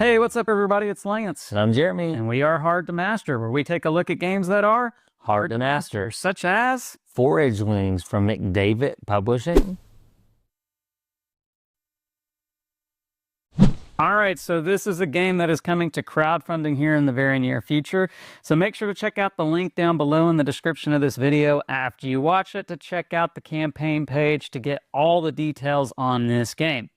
Hey, what's up, everybody? It's Lance. And I'm Jeremy. And we are Hard to Master, where we take a look at games that are Hard to master. such as Foraglings from McDavitt Publishing. All right, so this is a game that is coming to crowdfunding here in the very near future. So make sure to check out the link down below in the description of this video after you watch it to check out the campaign page to get all the details on this game.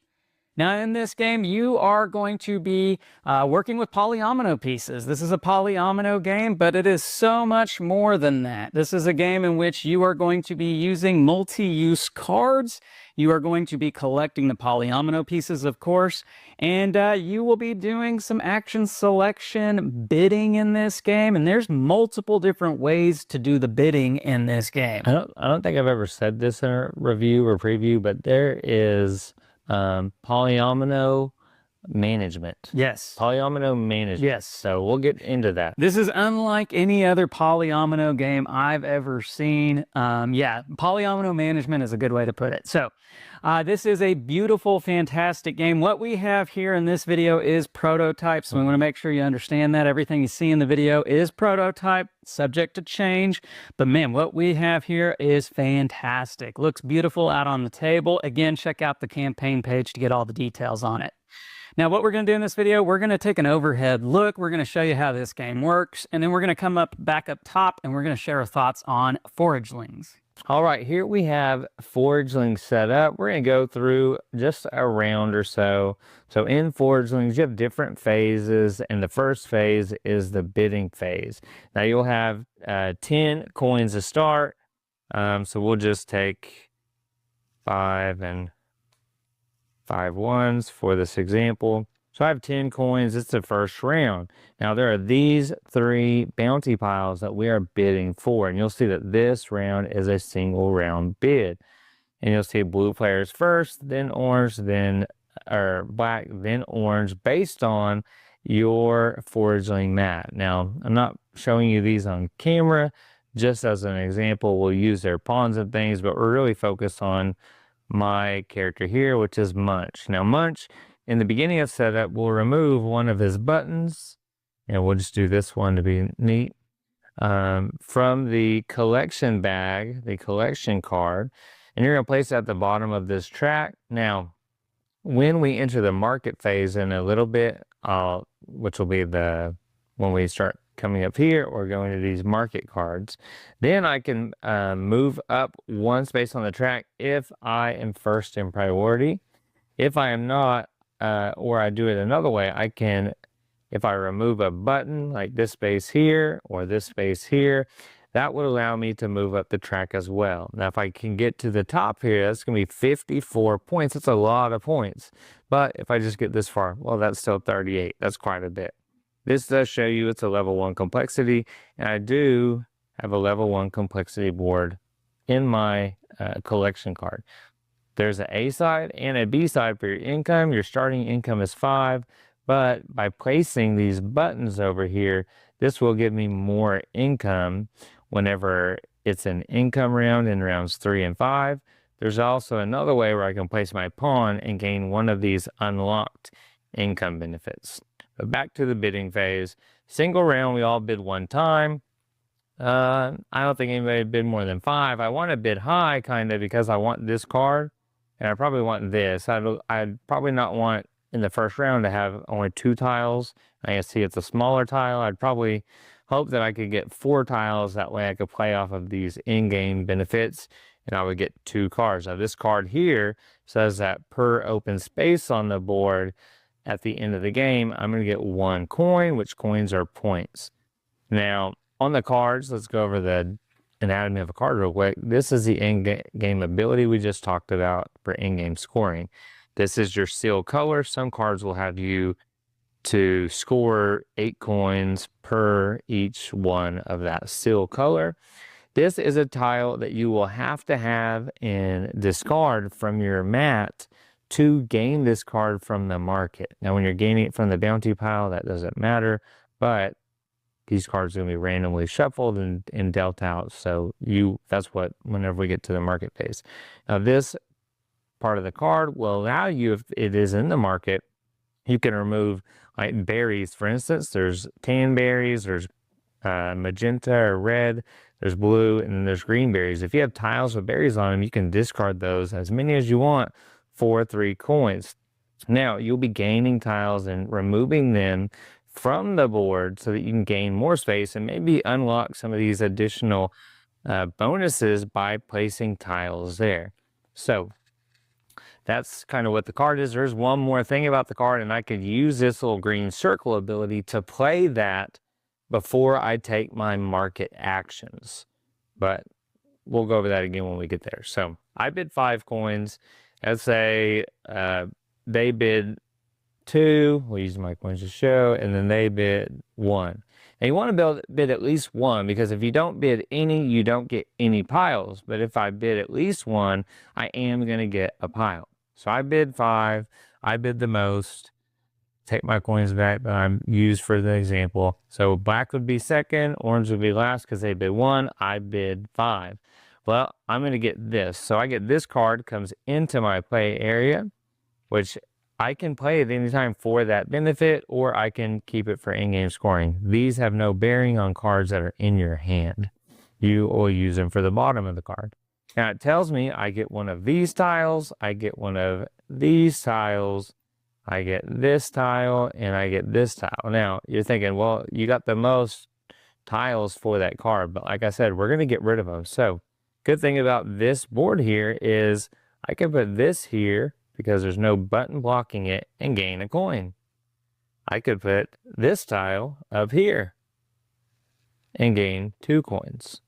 Now, in this game, you are going to be working with polyomino pieces. This is a polyomino game, but it is so much more than that. This is a game in which you are going to be using multi-use cards. You are going to be collecting the polyomino pieces, of course, and you will be doing some action selection bidding in this game, and there's multiple different ways to do the bidding in this game. I don't think I've ever said this in a review or preview, but there is polyomino management. Yes. Polyomino management. Yes. So we'll get into that. This is unlike any other polyomino game I've ever seen. Yeah, polyomino management is a good way to put it. So this is a beautiful, fantastic game. What we have here in this video is prototypes. So we want to make sure you understand that. Everything you see in the video is prototype, subject to change. But man, what we have here is fantastic. Looks beautiful out on the table. Again, check out the campaign page to get all the details on it. Now, what we're going to do in this video, we're going to take an overhead look. We're going to show you how this game works, and then we're going to come back up top, and we're going to share our thoughts on Foraglings. All right, here we have Foraglings set up. We're going to go through just a round or so. So in Foraglings, you have different phases, and the first phase is the bidding phase. Now, you'll have 10 coins to start, so we'll just take 5 and 5 ones for this example. So I have 10 coins. It's the first round. Now there are these 3 bounty piles that we are bidding for. And you'll see that this round is a single round bid. And you'll see blue players first, then orange, then black, then orange, based on your foraging mat. Now, I'm not showing you these on camera. Just as an example, we'll use their pawns and things, but we're really focused on my character here, which is Munch. Now Munch, in the beginning of setup, will remove one of his buttons, and we'll just do this one to be neat, from the collection bag, the collection card, and you're going to place it at the bottom of this track. Now, when we enter the market phase in a little bit, which will be when we start coming up here or going to these market cards, then I can move up 1 space on the track if I am first in priority. If I am not, or I do it another way, I can, if I remove a button like this space here or this space here, that would allow me to move up the track as well. Now, if I can get to the top here, that's going to be 54 points. That's a lot of points. But if I just get this far, well, that's still 38. That's quite a bit. This does show you it's a level 1 complexity, and I do have a level 1 complexity board in my collection card. There's an A side and a B side for your income. Your starting income is 5, but by placing these buttons over here, this will give me more income whenever it's an income round in rounds 3 and 5. There's also another way where I can place my pawn and gain one of these unlocked income benefits. But back to the bidding phase. Single round, we all bid 1 time. I don't think anybody bid more than 5. I want to bid high, kind of, because I want this card, and I probably want this. I'd probably not want in the first round to have only 2 tiles. I can see it's a smaller tile. I'd probably hope that I could get 4 tiles. That way I could play off of these in-game benefits, and I would get 2 cards. Now, this card here says that per open space on the board, at the end of the game, I'm going to get 1 coin, which coins are points. Now, on the cards, let's go over the anatomy of a card real quick. This is the in-game ability we just talked about for in-game scoring. This is your seal color. Some cards will have you to score 8 coins per each one of that seal color. This is a tile that you will have to have and discard from your mat to gain this card from the market. Now, when you're gaining it from the bounty pile, that doesn't matter, but these cards are going to be randomly shuffled and dealt out. So that's what, whenever we get to the market phase. Now, this part of the card will allow you, if it is in the market, you can remove Like berries, for instance, there's tan berries, there's magenta or red, there's blue, and then there's green berries. If you have tiles with berries on them, you can discard those as many as you want for 3 coins. Now, you'll be gaining tiles and removing them from the board so that you can gain more space and maybe unlock some of these additional bonuses by placing tiles there. So that's kind of what the card is. There's one more thing about the card, and I could use this little green circle ability to play that before I take my market actions. But we'll go over that again when we get there. So I bid 5 coins. Let's say they bid 2. We'll use my coins to show, and then they bid 1. And you want to bid at least 1, because if you don't bid any, you don't get any piles. But if I bid at least 1, I am going to get a pile. So I bid 5. I bid the most. Take my coins back that I'm used for the example. So black would be second, orange would be last because they bid 1. I bid 5. Well, I'm going to get this. So I get this card, comes into my play area, which I can play at any time for that benefit, or I can keep it for in-game scoring. These have no bearing on cards that are in your hand. You will use them for the bottom of the card. Now it tells me I get one of these tiles, I get one of these tiles, I get this tile, and I get this tile. Now you're thinking, well, you got the most tiles for that card, but like I said, we're going to get rid of them. So good thing about this board here is I can put this here because there's no button blocking it and gain a coin. I could put this tile up here and gain 2 coins.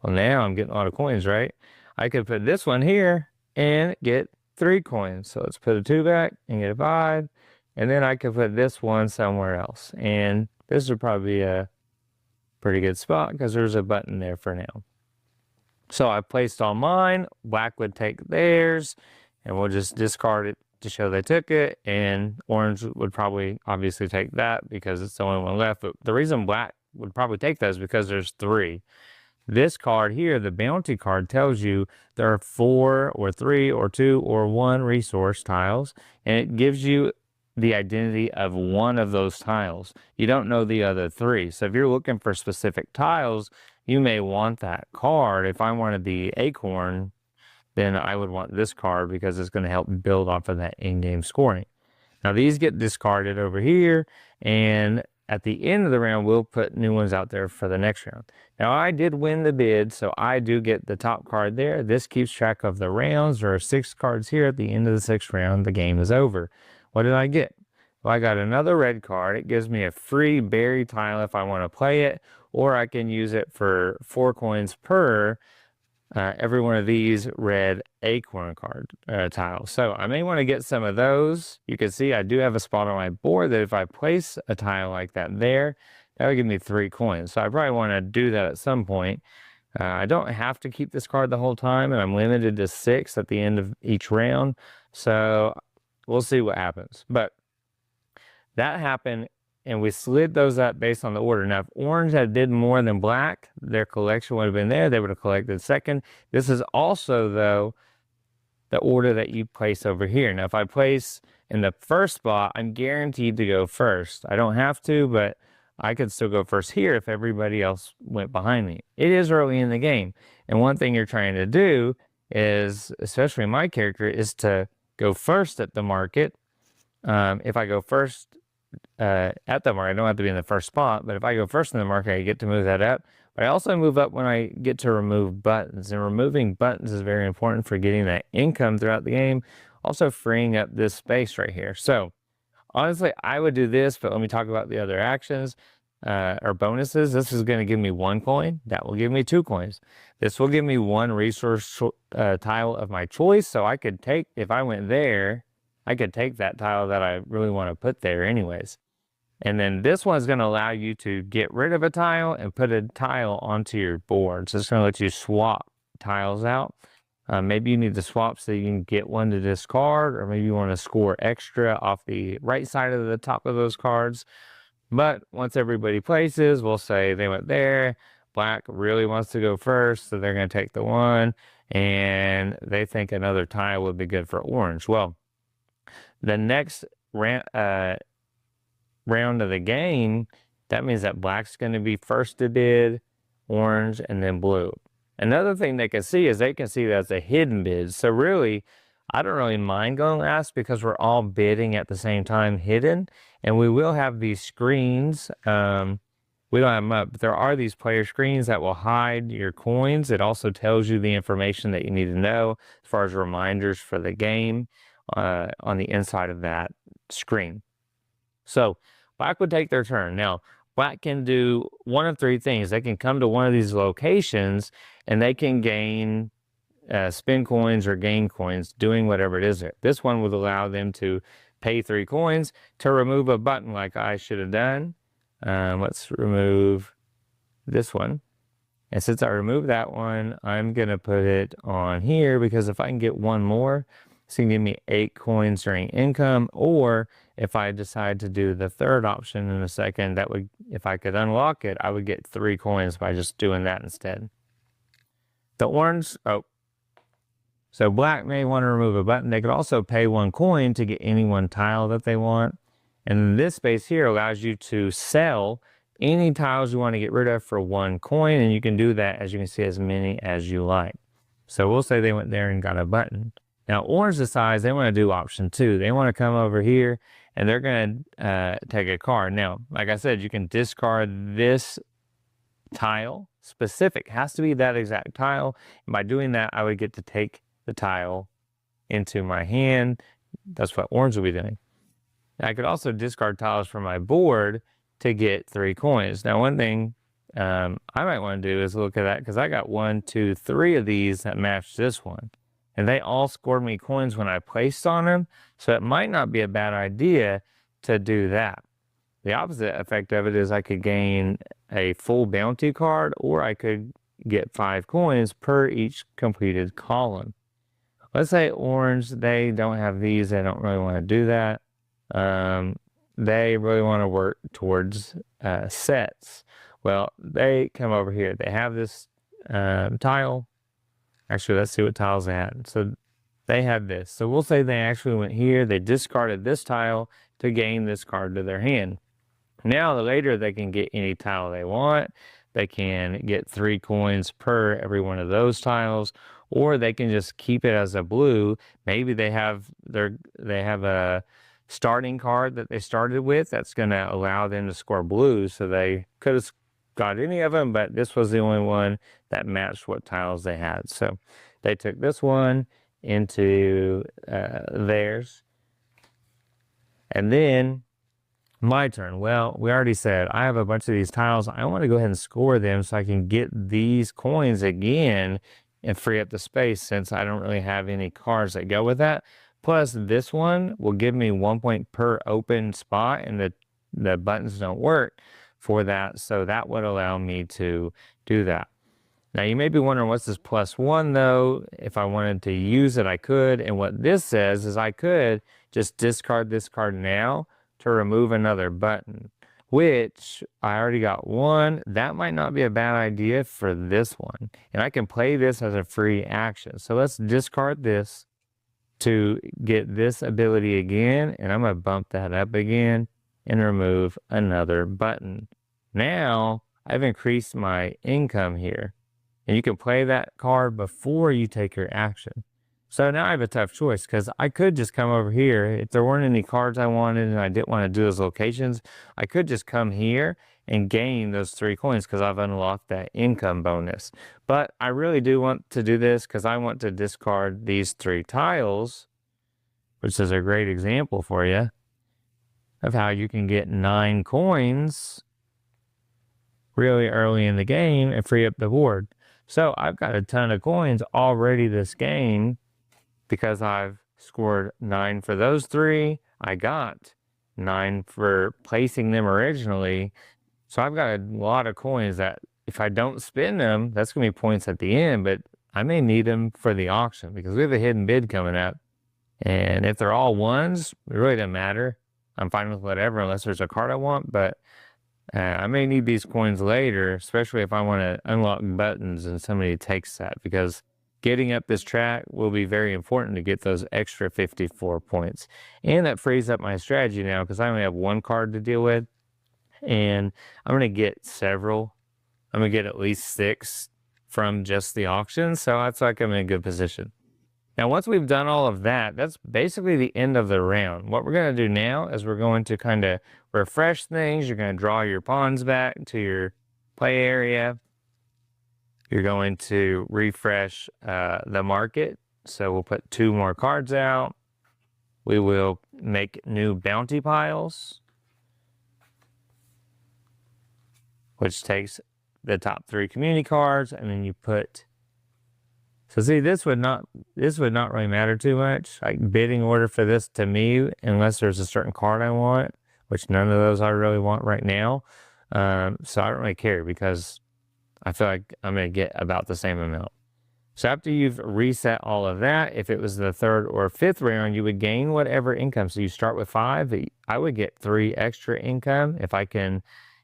Well, now I'm getting a lot of coins, right? I could put this one here and get 3 coins. So let's put a 2 back and get a 5. And then I could put this one somewhere else. And this would probably be a pretty good spot because there's a button there for now. So I placed all mine. Black would take theirs, and we'll just discard it to show they took it. And orange would probably obviously take that because it's the only one left. But the reason black would probably take that is because there's 3. This card here, the bounty card, tells you there are 4 or 3 or 2 or 1 resource tiles, and it gives you the identity of one of those tiles. You don't know the other 3. So if you're looking for specific tiles, you may want that card. If I wanted the acorn, then I would want this card because it's going to help build off of that in-game scoring. Now these get discarded over here, and at the end of the round, we'll put new ones out there for the next round. Now, I did win the bid, so I do get the top card there. This keeps track of the rounds. There are 6 cards here. At the end of the 6th round, the game is over. What did I get? Well, I got another red card. It gives me a free berry tile if I want to play it, or I can use it for 4 coins per every one of these red acorn card tiles. So I may want to get some of those. You can see I do have a spot on my board that if I place a tile like that there, that would give me 3 coins. So I probably want to do that at some point. I don't have to keep this card the whole time, and I'm limited to 6 at the end of each round. So we'll see what happens. But that happened, and we slid those up based on the order. Now, if orange had did more than black, their collection would have been there. They would have collected second. This is also, though, the order that you place over here. Now, if I place in the first spot, I'm guaranteed to go first. I don't have to, but I could still go first here if everybody else went behind me. It is early in the game. And one thing you're trying to do is, especially my character, is to go first at the market. If I go first at the market, I don't have to be in the first spot, but if I go first in the market, I get to move that up. But I also move up when I get to remove buttons, and removing buttons is very important for getting that income throughout the game, also freeing up this space right here. So honestly, I would do this, but let me talk about the other actions or bonuses. This is going to give me 1 coin. That will give me 2 coins. This will give me 1 resource tile of my choice. So I could take, if I went there, I could take that tile that I really want to put there anyways. And then this one's going to allow you to get rid of a tile and put a tile onto your board. So it's going to let you swap tiles out. Maybe you need to swap so you can get one to discard, or maybe you want to score extra off the right side of the top of those cards. But once everybody places, we'll say they went there. Black really wants to go first, so they're going to take the 1, and they think another tile would be good for orange. Well, the next round of the game, that means that black's going to be first to bid, orange, and then blue. Another thing they can see is they can see that's a hidden bid. So really, I don't really mind going last because we're all bidding at the same time hidden. And we will have these screens. We don't have them up, but there are these player screens that will hide your coins. It also tells you the information that you need to know as far as reminders for the game on the inside of that screen. So black would take their turn. Now, black can do one of three things. They can come to one of these locations and they can gain spin coins or gain coins doing whatever it is. This one would allow them to pay 3 coins to remove a button like I should have done. Let's remove this one. And since I removed that one, I'm going to put it on here because if I can get one more, it's going to give me 8 coins during income. Or if I decide to do the third option in a second, that would, if I could unlock it, I would get 3 coins by just doing that instead. The orange, so black may want to remove a button. They could also pay 1 coin to get any one tile that they want. And this space here allows you to sell any tiles you want to get rid of for 1 coin. And you can do that, as you can see, as many as you like. So we'll say they went there and got a button. Now, orange decides they want to do option 2. They want to come over here and they're going to take a card. Now, like I said, you can discard this tile specific. It has to be that exact tile. And by doing that, I would get to take the tile into my hand. That's what orange will be doing. I could also discard tiles from my board to get 3 coins. Now, one thing I might want to do is look at that because I got 1, 2, 3 of these that match this one. And they all scored me coins when I placed on them. So it might not be a bad idea to do that. The opposite effect of it is I could gain a full bounty card or I could get 5 coins per each completed column. Let's say orange, they don't have these. They don't really want to do that. They really want to work towards sets. Well, they come over here. They have this tile. Actually, let's see what tiles they had. So they had this. So we'll say they actually went here. They discarded this tile to gain this card to their hand. Now, later, they can get any tile they want. They can get 3 coins per every one of those tiles, or they can just keep it as a blue. Maybe they have a starting card that they started with that's going to allow them to score blues. So they could have got any of them, but this was the only one that matched what tiles they had. So they took this one into theirs. And then my turn. Well, we already said I have a bunch of these tiles. I want to go ahead and score them so I can get these coins again and free up the space since I don't really have any cards that go with that. Plus, this one will give me 1 point per open spot, and the buttons don't work for that. So that would allow me to do that. Now, you may be wondering, what's this +1 though? If I wanted to use it, I could. And what this says is I could just discard this card now to remove another button, which I already got 1. That might not be a bad idea for this one. And I can play this as a free action. So let's discard this to get this ability again. And I'm going to bump that up again and remove another button. Now I've increased my income here. And you can play that card before you take your action. So now I have a tough choice because I could just come over here. If there weren't any cards I wanted and I didn't want to do those locations, I could just come here and gain those 3 coins because I've unlocked that income bonus. But I really do want to do this because I want to discard these 3 tiles, which is a great example for you of how you can get 9 coins really early in the game and free up the board. So I've got a ton of coins already this game because I've scored 9 for those 3. I got 9 for placing them originally. So I've got a lot of coins that if I don't spend them, that's going to be points at the end, but I may need them for the auction because we have a hidden bid coming up. And if they're all 1s, it really doesn't matter. I'm fine with whatever unless there's a card I want, but I may need these coins later, especially if I want to unlock buttons and somebody takes that, because getting up this track will be very important to get those extra 54 points. And that frees up my strategy now because I only have one card to deal with. And I'm going to get several. I'm going to get at least 6 from just the auction. So that's like I'm in a good position. Now, once we've done all of that, that's basically the end of the round. What we're going to do now is we're going to kind of refresh things. You're going to draw your pawns back to your play area. You're going to refresh the market. So we'll put 2 more cards out. We will make new bounty piles, which takes the top 3 community cards, and then you put. So see, this would not really matter too much. Like bidding order for this to me, unless there's a certain card I want, which none of those I really want right now. So I don't really care because I feel like I'm going to get about the same amount. So after you've reset all of that, if it was the 3rd or 5th round, you would gain whatever income. So you start with 5. I would get 3 extra income. If I can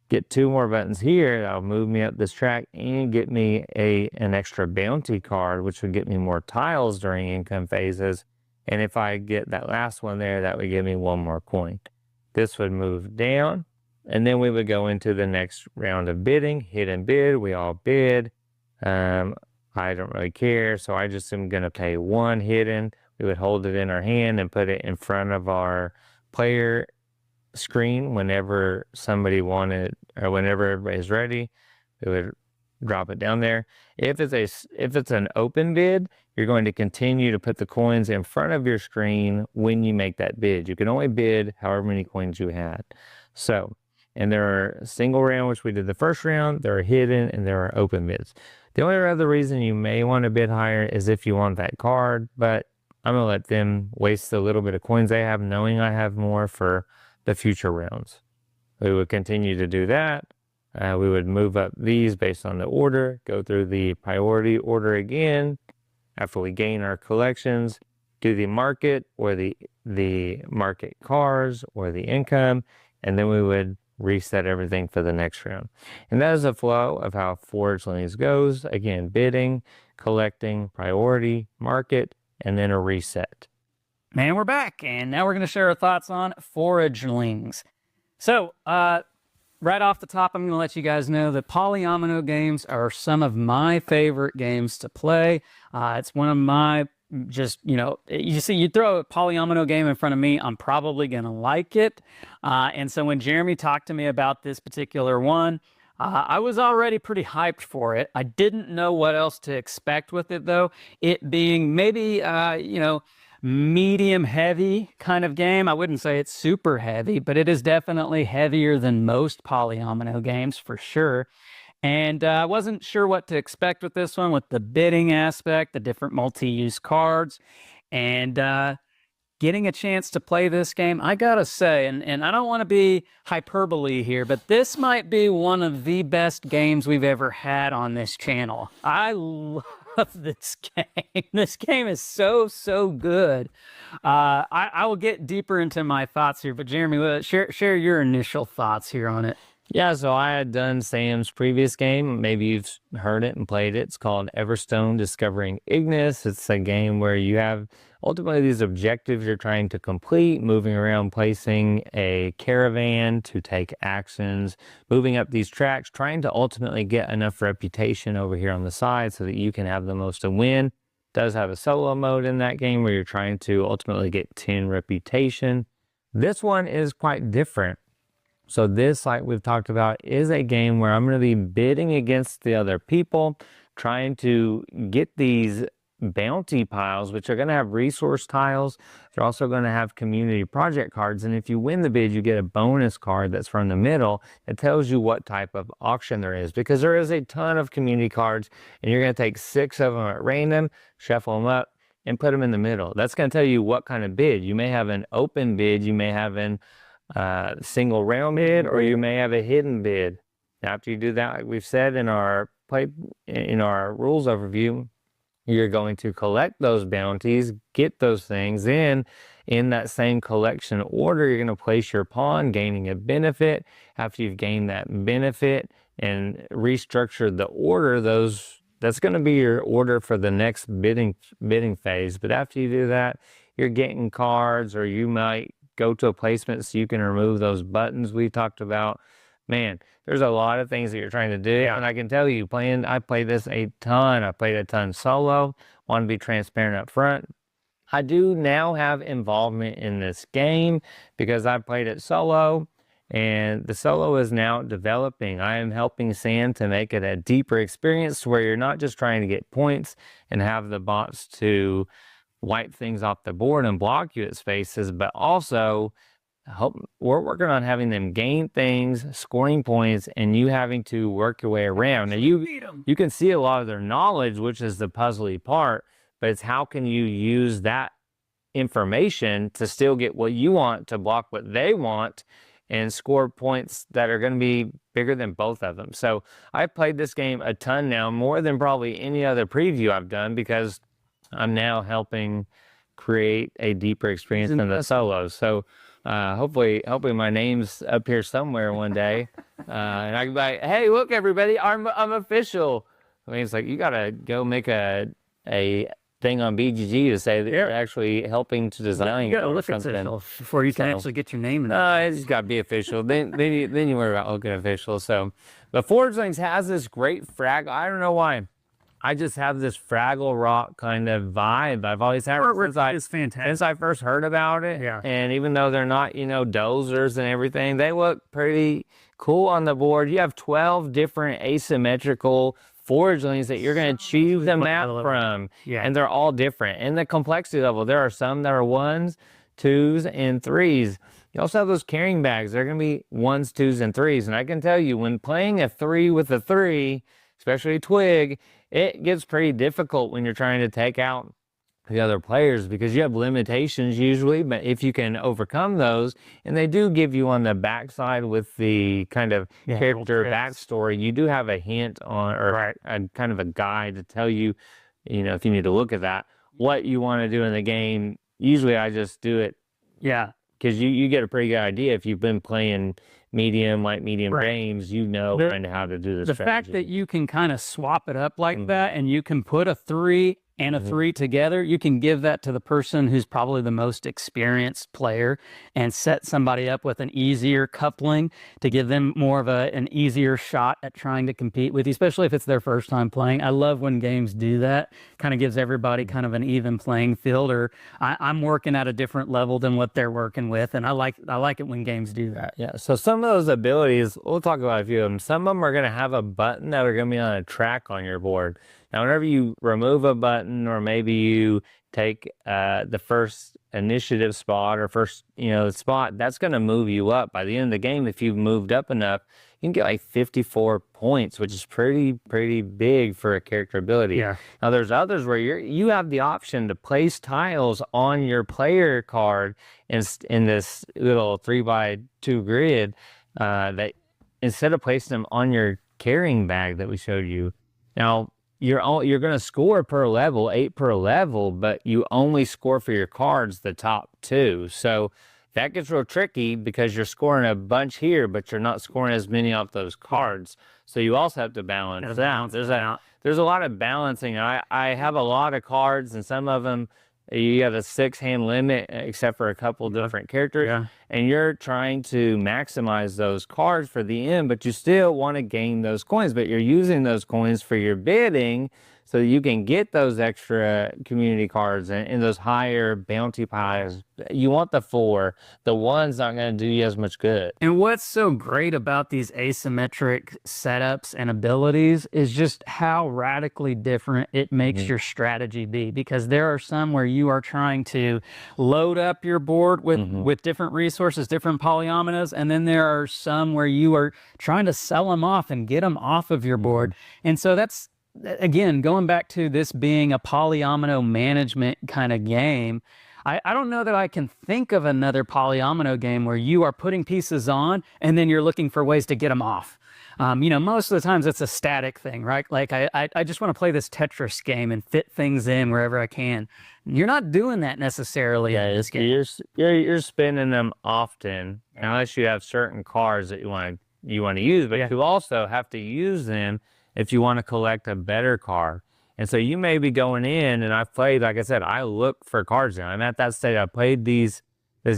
get 2 more buttons here, that'll move me up this track and get me an extra bounty card, which would get me more tiles during income phases. And if I get that last one there, that would give me 1 more coin. This would move down, and then we would go into the next round of bidding. Hit and bid. We all bid. I don't really care, so I just am going to pay 1 hidden. We would hold it in our hand and put it in front of our player screen whenever somebody wanted, or whenever everybody's ready. We would drop it down there. If it's an open bid, you're going to continue to put the coins in front of your screen when you make that bid. You can only bid however many coins you had. So, and there are single round, which we did the first round, there are hidden, and there are open bids. The only other reason you may want to bid higher is if you want that card, but I'm going to let them waste a little bit of coins they have, knowing I have more for the future rounds. We would continue to do that. We would move up these based on the order, go through the priority order again. After we gain our collections, do the market or the market cars or the income, and then we would reset everything for the next round. And that is a flow of how Foraglings goes. Again, bidding, collecting, priority, market, and then a reset. Man, we're back, and now we're going to share our thoughts on Foraglings. So, right off the top, I'm going to let you guys know that Polyomino games are some of my favorite games to play. It's one of my, you see, you throw a Polyomino game in front of me, I'm probably going to like it. And so when Jeremy talked to me about this particular one, I was already pretty hyped for it. I didn't know what else to expect with it, though. It being maybe, medium heavy kind of game. I wouldn't say it's super heavy, but it is definitely heavier than most Polyomino games for sure. And I wasn't sure what to expect with this one, with the bidding aspect, the different multi-use cards, and getting a chance to play this game. I gotta say, and I don't want to be hyperbole here, but this might be one of the best games we've ever had on this channel. I love this game. This game is so good. I will get deeper into my thoughts here, but Jeremy, share your initial thoughts here on it. Yeah, so I had done Sam's previous game. Maybe you've heard it and played it. It's called Everstone Discovering Ignis. It's a game where you have ultimately these objectives you're trying to complete, moving around, placing a caravan to take actions, moving up these tracks, trying to ultimately get enough reputation over here on the side so that you can have the most to win. It does have a solo mode in that game where you're trying to ultimately get 10 reputation. This one is quite different. So this, like we've talked about, is a game where I'm going to be bidding against the other people, trying to get these bounty piles, which are going to have resource tiles. They're also going to have community project cards. And if you win the bid, you get a bonus card that's from the middle. It tells you what type of auction there is, because there is a ton of community cards, and you're going to take 6 of them at random, shuffle them up, and put them in the middle. That's going to tell you what kind of bid. You may have an open bid, you may have an single round bid, or you may have a hidden bid. After you do that, like we've said in our rules overview, you're going to collect those bounties, get those things, then in that same collection order, you're going to place your pawn, gaining a benefit. After you've gained that benefit and restructured the order, those that's going to be your order for the next bidding phase. But after you do that, you're getting cards, or you might go to a placement so you can remove those buttons we talked about. Man, there's a lot of things that you're trying to do. Yeah. And I can tell you, I played this a ton. I played a ton solo. Want to be transparent up front. I do now have involvement in this game because I played it solo, and the solo is now developing. I am helping Sam to make it a deeper experience where you're not just trying to get points and have the bots to wipe things off the board and block you at spaces, but also we're working on having them gain things, scoring points, and you having to work your way around. Now you can see a lot of their knowledge, which is the puzzly part, but it's how can you use that information to still get what you want, to block what they want, and score points that are going to be bigger than both of them. So I played this game a ton now, more than probably any other preview I've done, because I'm now helping create a deeper experience than the solos. So hopefully my name's up here somewhere one day, and I can be like, hey, look, everybody, I'm official. I mean, it's like, you gotta go make a thing on BGG to say that you're actually helping to design. You gotta look official before you can actually get your name in it. It's gotta be official. then you worry about looking official. So, but Foraglings has this great frag. I don't know why. I just have this Fraggle Rock kind of vibe. I've always had since I first heard about it. Yeah. And even though they're not, dozers and everything, they look pretty cool on the board. You have 12 different asymmetrical Foraglings that you're going to choose the map from. Yeah. And they're all different. And the complexity level, there are some that are 1s, 2s, and 3s. You also have those carrying bags. They're going to be 1s, 2s, and 3s. And I can tell you, when playing a 3 with a 3, especially Twig, it gets pretty difficult when you're trying to take out the other players, because you have limitations usually, but if you can overcome those, and they do give you on the backside with the kind of character backstory, you do have a hint on, or a kind of a guide to tell you, if you need to look at that, what you want to do in the game. Usually I just do it. Yeah. Because you get a pretty good idea if you've been playing medium games, kind of how to do this. The fact that you can kind of swap it up like that, and you can put a 3 and a 3 together, you can give that to the person who's probably the most experienced player and set somebody up with an easier coupling to give them more of an easier shot at trying to compete with you, especially if it's their first time playing. I love when games do that. Kind of gives everybody kind of an even playing field, or I'm working at a different level than what they're working with, and I like it when games do that. Yeah, so some of those abilities, we'll talk about a few of them. Some of them are going to have a button that are going to be on a track on your board. Now, whenever you remove a button, or maybe you take the first initiative spot, or first spot, that's going to move you up. By the end of the game, if you've moved up enough, you can get like 54 points, which is pretty big for a character ability. Yeah. Now, there's others where you have the option to place tiles on your player card in this little 3x2 grid, that instead of placing them on your carrying bag that we showed you. Now, you're going to score per level, 8 per level, but you only score for your cards the top 2. So that gets real tricky, because you're scoring a bunch here, but you're not scoring as many off those cards. So you also have to balance out. There's a lot of balancing. I have a lot of cards, and some of them you have a 6-hand limit, except for a couple different characters, and you're trying to maximize those cards for the end, but you still want to gain those coins, but you're using those coins for your bidding, so you can get those extra community cards and those higher bounty piles. You want the 4. The 1's not going to do you as much good. And what's so great about these asymmetric setups and abilities is just how radically different it makes your strategy be, because there are some where you are trying to load up your board with different resources, different polyominoes, and then there are some where you are trying to sell them off and get them off of your board. And so that's, again, going back to this being a polyomino management kind of game, I don't know that I can think of another polyomino game where you are putting pieces on and then you're looking for ways to get them off. Most of the times it's a static thing, right? Like I just want to play this Tetris game and fit things in wherever I can. You're not doing that necessarily. Yeah, you're spinning them often, unless you have certain cards that you want to use, but you also have to use them if you want to collect a better card. And so you may be going in, and I've played, like I said, I look for cards now. I'm at that stage. I played this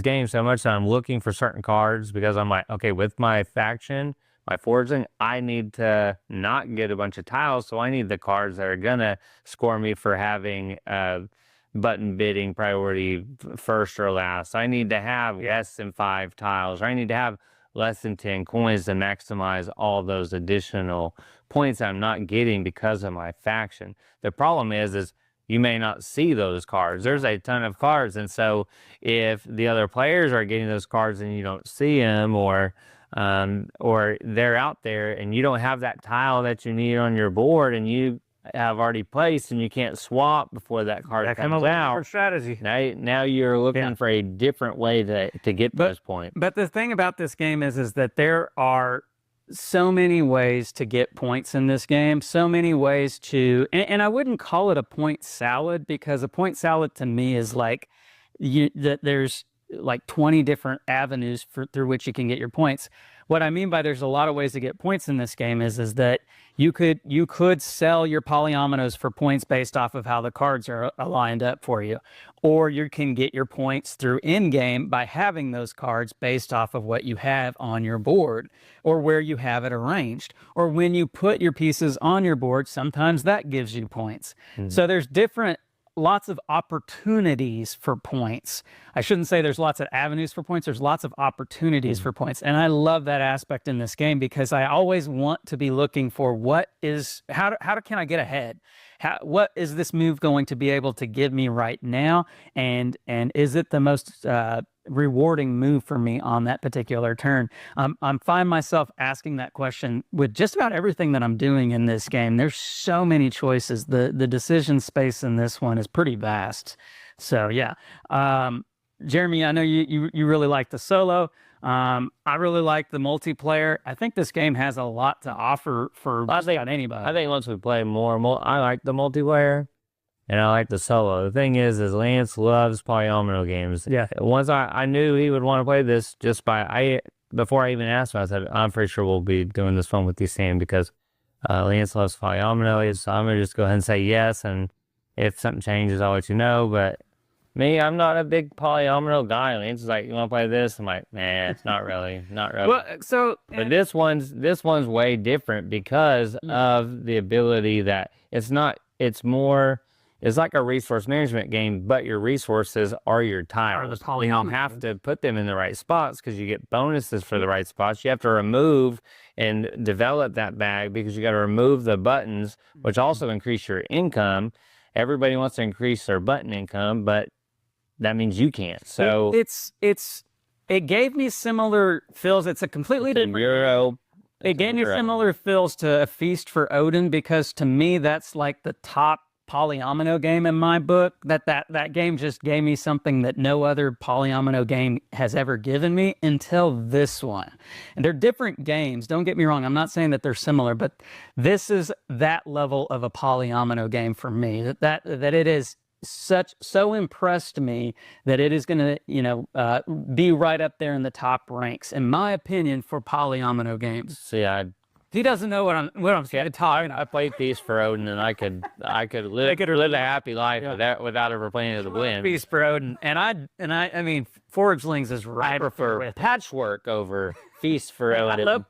game so much that I'm looking for certain cards because I'm like, okay, with my faction, my foraging, I need to not get a bunch of tiles, so I need the cards that are gonna score me for having button bidding priority first or last. I need to have less than 5 tiles, or I need to have less than 10 coins to maximize all those additional points I'm not getting because of my faction. The problem is you may not see those cards. There's a ton of cards, and so if the other players are getting those cards and you don't see them, or they're out there and you don't have that tile that you need on your board, and you have already placed and you can't swap before that card comes out. Strategy. Now you're looking for a different way to get those points. But the thing about this game is that there are so many ways to get points in this game, so many ways to, and I wouldn't call it a point salad, because a point salad to me is like that there's like 20 different avenues through which you can get your points. What I mean by there's a lot of ways to get points in this game is that you could sell your polyominoes for points based off of how the cards are lined up for you, or you can get your points through in-game by having those cards based off of what you have on your board, or where you have it arranged, or when you put your pieces on your board, sometimes that gives you points. So there's lots of opportunities for points. I shouldn't say there's lots of avenues for points. There's lots of opportunities for points. And I love that aspect in this game, because I always want to be looking for how can I get ahead? What is this move going to be able to give me right now? And is it the most rewarding move for me on that particular turn? I find myself asking that question with just about everything that I'm doing in this game. There's so many choices. The decision space in this one is pretty vast. So yeah, Jeremy, I know you really like the solo. I really like the multiplayer. I think this game has a lot to offer for anybody. I think once we play more, I like the multiplayer. And I like the solo. The thing is Lance loves Polyomino games. Yeah. Once I knew he would want to play this before I even asked him, I said, I'm pretty sure we'll be doing this one with you, Sam, because Lance loves Polyomino. So I'm going to just go ahead and say yes. And if something changes, I'll let you know. But me, I'm not a big Polyomino guy. Lance is like, you want to play this? I'm like, nah, it's not really. Well, but this one's way different because of the ability that it's like a resource management game, but your resources are your tiles. You don't have to put them in the right spots because you get bonuses for the right spots. You have to remove and develop that bag because you got to remove the buttons, which also increase your income. Everybody wants to increase their button income, but that means you can't. So it gave me similar feels. It's a completely different. It gave me similar feels to A Feast for Odin, because to me that's like the top Polyomino game in my book. That game just gave me something that no other Polyomino game has ever given me until this one. And they're different games, don't get me wrong. I'm not saying that they're similar, but this is that level of a Polyomino game for me. That it is so impressed me that it is going to be right up there in the top ranks, in my opinion, for Polyomino games. See, he doesn't know what I'm saying. I played Feast for Odin, and I could live a happy life without ever playing the blend. Feast for Odin, and I mean, Foraglings is right. I prefer Patchwork over Feast for Odin. I love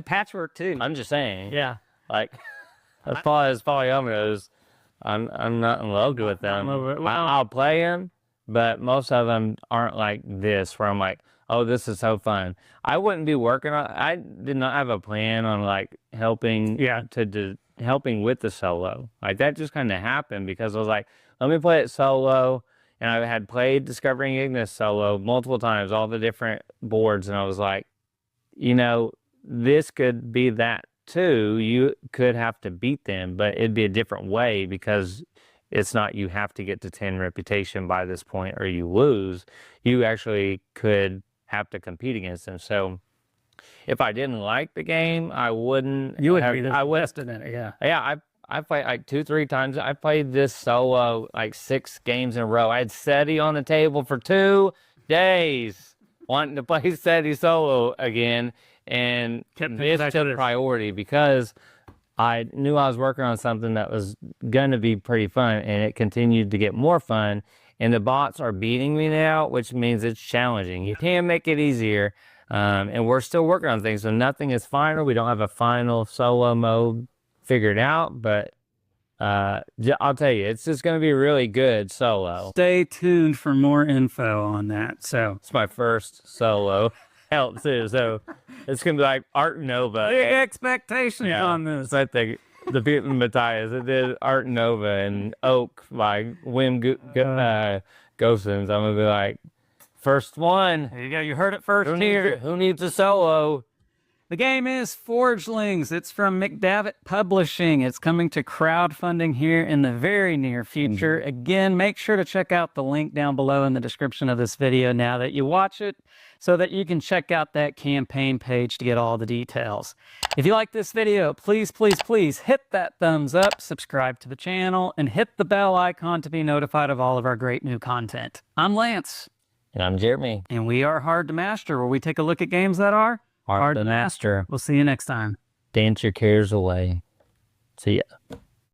Patchwork too. I'm just saying. Yeah. Like, as far as Polyominoes, I'm not in love with them. I'll play them, but most of them aren't like this, where I'm like, oh, this is so fun. I wouldn't be working on. I did not have a plan on like helping with the solo. Like that just kind of happened because I was like, let me play it solo, and I had played Discovering Ignis solo multiple times, all the different boards, and I was like, this could be that too. You could have to beat them, but it'd be a different way because it's not you have to get to 10 reputation by this point or you lose. You actually could have to compete against them. So if I didn't like the game, I wouldn't. You would be invested in it, yeah. Yeah, I played like 2-3 times. I played this solo like 6 games in a row. I had SETI on the table for 2 days, wanting to play SETI solo again, and this took priority because I knew I was working on something that was going to be pretty fun, and it continued to get more fun. And the bots are beating me now, which means it's challenging. You can make it easier, and we're still working on things, so nothing is final. We don't have a final solo mode figured out, but I'll tell you, it's just going to be really good solo. Stay tuned for more info on that. So It's my first solo help too, so it's going to be like Art Nova. the expectations on this. So I think the people Matthias, it did Art Nova and Oak by Wim Gosens. I'm going to be like, first one. There you go. You heard it first here. Who needs a solo? The game is Foraglings. It's from McDavitt Publishing. It's coming to crowdfunding here in the very near future. Again, make sure to check out the link down below in the description of this video now that you watch it, so that you can check out that campaign page to get all the details. If you like this video, please, please, please hit that thumbs up, subscribe to the channel, and hit the bell icon to be notified of all of our great new content. I'm Lance. And I'm Jeremy. And we are Hard to Master, where we take a look at games that are Hard to Master. We'll see you next time. Dance your cares away. See ya.